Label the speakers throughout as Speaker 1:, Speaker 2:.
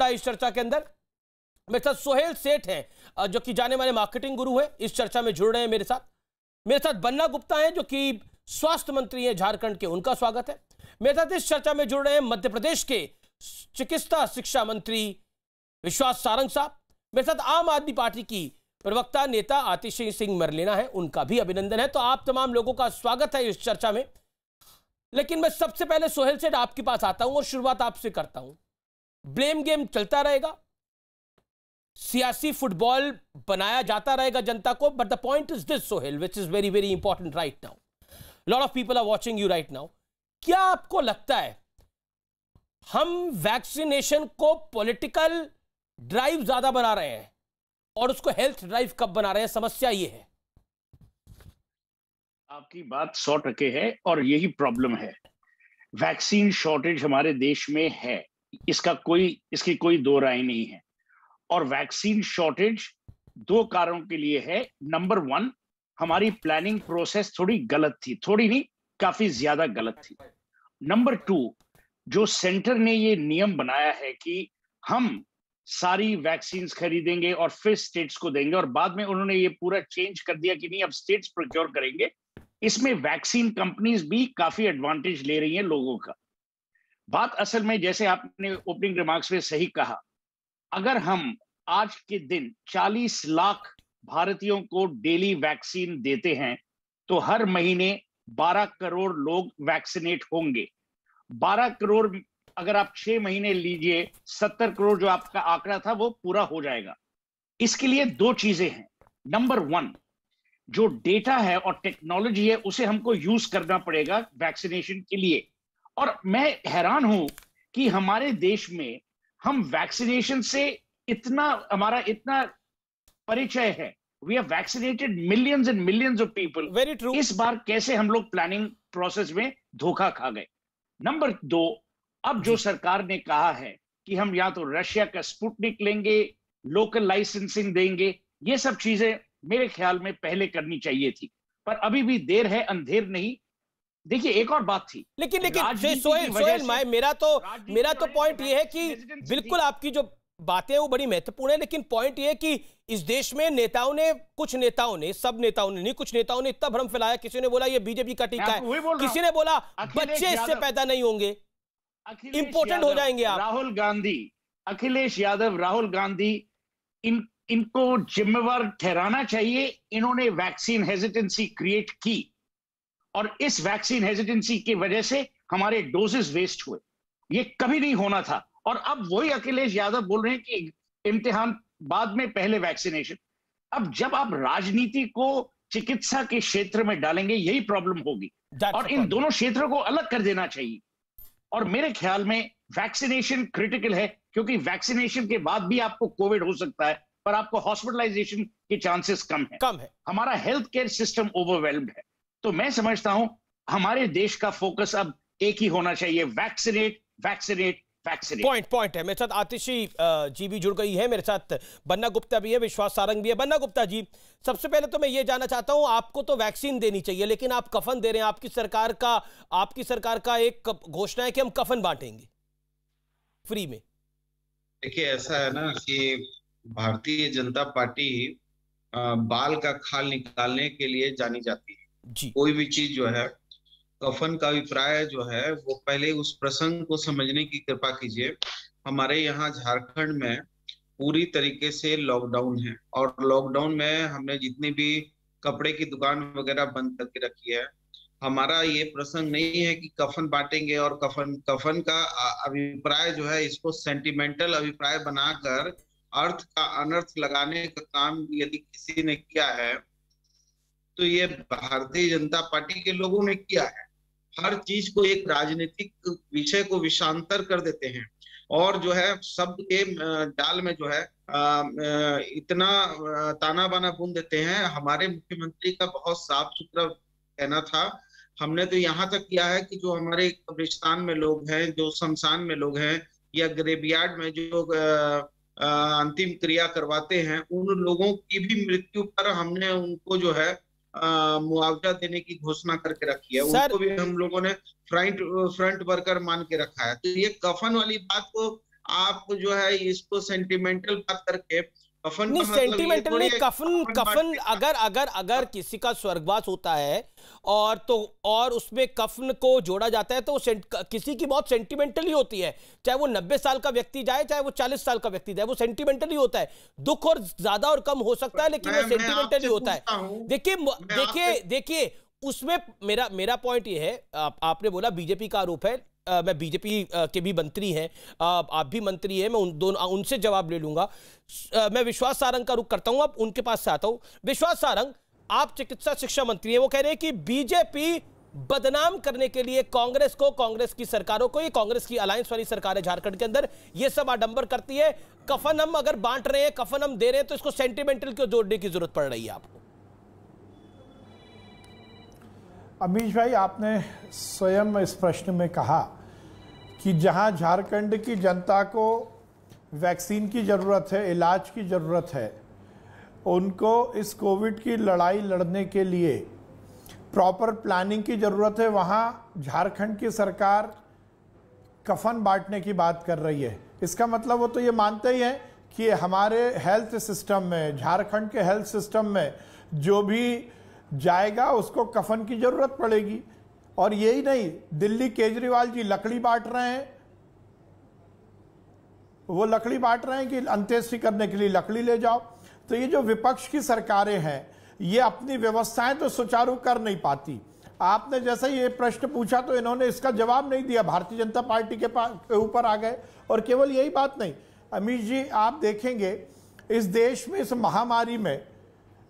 Speaker 1: जुड़ा है इस चर्चा के अंदर। मेरे साथ सोहेल सेठ हैं जो कि जाने माने मार्केटिंग गुरु हैं, इस चर्चा में जुड़ रहे हैं मेरे साथ बन्ना गुप्ता हैं जो कि स्वास्थ्य मंत्री हैं झारखंड के, उनका स्वागत है। मेरे साथ इस चर्चा में जुड़ रहे हैं मध्य प्रदेश के चिकित्सा शिक्षा मंत्री विश्वास सारंग साहब। मेरे साथ आम आदमी पार्टी की प्रवक्ता नेता आतिशी सिंह मरलेना है, उनका भी अभिनंदन है। तो आप तमाम लोगों का स्वागत है इस चर्चा में। लेकिन मैं सबसे पहले सोहेल सेठ आपके पास आता हूं और शुरुआत आपसे करता हूं। ब्लेम गेम चलता रहेगा, सियासी फुटबॉल बनाया जाता रहेगा जनता को, but the point is this Sohail, which is very very important right now, lot of people are watching you right now. क्या आपको लगता है हम वैक्सीनेशन को पॉलिटिकल ड्राइव ज्यादा बना रहे हैं और उसको हेल्थ ड्राइव कब बना रहे हैं? समस्या ये है।
Speaker 2: आपकी बात 100% है और यही प्रॉब्लम है। वैक्सीन शॉर्टेज हमारे देश में है, इसकी कोई दो राय नहीं है। और वैक्सीन शॉर्टेज 2 कारणों के लिए है। नंबर 1, हमारी प्लानिंग प्रोसेस थोड़ी गलत थी, थोड़ी नहीं काफी ज्यादा गलत थी। नंबर 2, जो सेंटर ने ये नियम बनाया है कि हम सारी वैक्सीन खरीदेंगे और फिर स्टेट्स को देंगे, और बाद में उन्होंने ये पूरा चेंज कर दिया कि नहीं अब स्टेट्स प्रोक्योर करेंगे। इसमें वैक्सीन कंपनीज भी काफी एडवांटेज ले रही हैं लोगों का। बात असल में जैसे आपने ओपनिंग रिमार्क्स में सही कहा, अगर हम आज के दिन 40 लाख भारतीयों को डेली वैक्सीन देते हैं तो हर महीने 12 करोड़ लोग वैक्सीनेट होंगे। 12 करोड़ अगर आप 6 महीने लीजिए, 70 करोड़ जो आपका आंकड़ा था वो पूरा हो जाएगा। इसके लिए 2 चीजें हैं। नंबर 1, जो डेटा है और टेक्नोलॉजी है उसे हमको यूज करना पड़ेगा वैक्सीनेशन के लिए। और मैं हैरान हूं कि हमारे देश में हम वैक्सीनेशन से हमारा इतना परिचय है। We have vaccinated millions and millions of people.
Speaker 1: Very true.
Speaker 2: इस बार कैसे हम लोग प्लानिंग प्रोसेस में धोखा खा गए। नंबर 2, अब जो सरकार ने कहा है कि हम या तो रशिया का स्पुतनिक लेंगे, लोकल लाइसेंसिंग देंगे, ये सब चीजें मेरे ख्याल में पहले करनी चाहिए थी, पर अभी भी देर है अंधेर नहीं। देखिए एक और बात थी,
Speaker 1: लेकिन सोहेल मेरा तो पॉइंट ये है कि बिल्कुल आपकी जो बातें वो बड़ी महत्वपूर्ण है, लेकिन पॉइंट ये है कि इस देश में कुछ नेताओं ने, सब नेताओं ने नहीं, कुछ नेताओं ने इतना भ्रम फैलाया। किसी ने बोला ये बीजेपी का टीका है, किसी ने बोला बच्चे इससे पैदा नहीं होंगे, इंपोर्टेंट हो जाएंगे आप।
Speaker 2: अखिलेश यादव, राहुल गांधी, इनको जिम्मेवार ठहराना चाहिए। इन्होंने वैक्सीन हेजिटेंसी क्रिएट की और इस वैक्सीन हेजिटेंसी की वजह से हमारे डोजेस वेस्ट हुए। ये कभी नहीं होना था। और अब वही अखिलेश यादव बोल रहे हैं कि इम्तिहान बाद में पहले वैक्सीनेशन। अब जब आप राजनीति को चिकित्सा के क्षेत्र में डालेंगे यही प्रॉब्लम होगी, और इन दोनों क्षेत्रों को अलग कर देना चाहिए। और मेरे ख्याल में वैक्सीनेशन क्रिटिकल है, क्योंकि वैक्सीनेशन के बाद भी आपको कोविड हो सकता है, पर आपको हॉस्पिटलाइजेशन के चांसेस कम है। हमारा हेल्थ केयर सिस्टम ओवरवेल्म्ड है। तो मैं समझता हूं हमारे देश का फोकस अब एक ही होना चाहिए, वैक्सीनेट वैक्सीनेट वैक्सीनेट।
Speaker 1: पॉइंट है। मेरे साथ आतिशी जी भी जुड़ गई है, मेरे साथ बन्ना गुप्ता भी है, विश्वास सारंग भी है। बन्ना गुप्ता जी, सबसे पहले तो मैं ये जानना चाहता हूं, आपको तो वैक्सीन देनी चाहिए लेकिन आप कफन दे रहे हैं। आपकी सरकार का एक घोषणा है कि हम कफन बांटेंगे फ्री में।
Speaker 3: देखिए ऐसा है ना कि भारतीय जनता पार्टी बाल का खाल निकालने के लिए जानी जाती है जी। कोई भी चीज जो है, कफन का अभिप्राय जो है वो पहले उस प्रसंग को समझने की कृपा कीजिए। हमारे यहाँ झारखंड में पूरी तरीके से लॉकडाउन है, और लॉकडाउन में हमने जितनी भी कपड़े की दुकान वगैरह बंद करके रखी है। हमारा ये प्रसंग नहीं है कि कफन बांटेंगे, और कफन का अभिप्राय जो है इसको सेंटिमेंटल अभिप्राय बनाकर अर्थ का अनर्थ लगाने का काम यदि किसी ने किया है तो ये भारतीय जनता पार्टी के लोगों ने किया है। हर चीज को एक राजनीतिक विषय को विषांतर कर देते हैं, और जो है शब्द के जाल में जो है इतना ताना बाना बुन देते हैं। हमारे मुख्यमंत्री का बहुत साफ सुथरा कहना था। हमने तो यहाँ तक किया है कि जो हमारे कब्रिस्तान में लोग हैं, जो शमशान में लोग हैं, या ग्रेवयार्ड में जो अंतिम क्रिया करवाते हैं, उन लोगों की भी मृत्यु पर हमने उनको जो है मुआवजा देने की घोषणा करके रखी है। उनको भी हम लोगों ने फ्रंट वर्कर मान के रखा है। तो ये कफन वाली बात को आप जो है इसको सेंटिमेंटल बात करके कफन
Speaker 1: नहीं,
Speaker 3: का मतलब
Speaker 1: सेंटिमेंटल नहीं, कफन अगर किसी का स्वर्गवास होता है और उसमें कफन को जोड़ा जाता है तो किसी की मौत सेंटिमेंटल ही होती है, चाहे वो 90 साल का व्यक्ति जाए, चाहे वो 40 साल का व्यक्ति जाए, वो सेंटिमेंटल ही होता है। दुख और ज्यादा और कम हो सकता है, लेकिन वो सेंटिमेंटल ही होता है। देखिए उसमें मेरा पॉइंट ये है, आपने बोला बीजेपी का आरोप है, मैं बीजेपी के भी मंत्री हैं, आप भी मंत्री हैं, मैं उनसे जवाब ले लूंगा। मैं विश्वास सारंग का रुख करता हूं, अब उनके पास से आता हूं। विश्वास सारंग, आप चिकित्सा शिक्षा मंत्री हैं, वो कह रहे हैं कि बीजेपी बदनाम करने के लिए कांग्रेस को, कांग्रेस की सरकारों को, ये कांग्रेस की अलायंस वाली सरकार है झारखंड के अंदर, ये सब आडंबर करती है। कफन हम अगर बांट रहे हैं, कफन हम दे रहे हैं, तो इसको सेंटिमेंटल क्यों जोड़ने की जरूरत पड़ रही है आपको?
Speaker 4: अमीश भाई, आपने स्वयं इस प्रश्न में कहा कि जहां झारखंड की जनता को वैक्सीन की ज़रूरत है, इलाज की ज़रूरत है, उनको इस कोविड की लड़ाई लड़ने के लिए प्रॉपर प्लानिंग की ज़रूरत है, वहां झारखंड की सरकार कफन बांटने की बात कर रही है। इसका मतलब वो तो ये मानते ही हैं कि हमारे हेल्थ सिस्टम में, झारखंड के हेल्थ सिस्टम में जो भी जाएगा उसको कफन की जरूरत पड़ेगी। और यही नहीं, दिल्ली केजरीवाल जी लकड़ी बांट रहे हैं, वो लकड़ी बांट रहे हैं कि अंत्येष्टि करने के लिए लकड़ी ले जाओ। तो ये जो विपक्ष की सरकारें हैं, ये अपनी व्यवस्थाएं तो सुचारू कर नहीं पाती। आपने जैसे ये प्रश्न पूछा तो इन्होंने इसका जवाब नहीं दिया, भारतीय जनता पार्टी के ऊपर आ गए। और केवल यही बात नहीं, अमीश जी, आप देखेंगे इस देश में इस महामारी में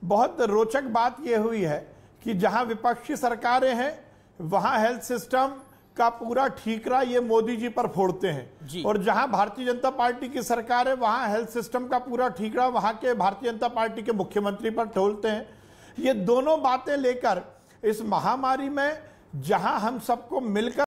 Speaker 4: बहुत रोचक बात यह हुई है कि जहां विपक्षी सरकारें हैं वहां हेल्थ सिस्टम का पूरा ठीकरा ये मोदी जी पर फोड़ते हैं, और जहां भारतीय जनता पार्टी की सरकार है वहां हेल्थ सिस्टम का पूरा ठीकरा वहां के भारतीय जनता पार्टी के मुख्यमंत्री पर ठोलते हैं। ये दोनों बातें लेकर इस महामारी में जहां हम सबको मिलकर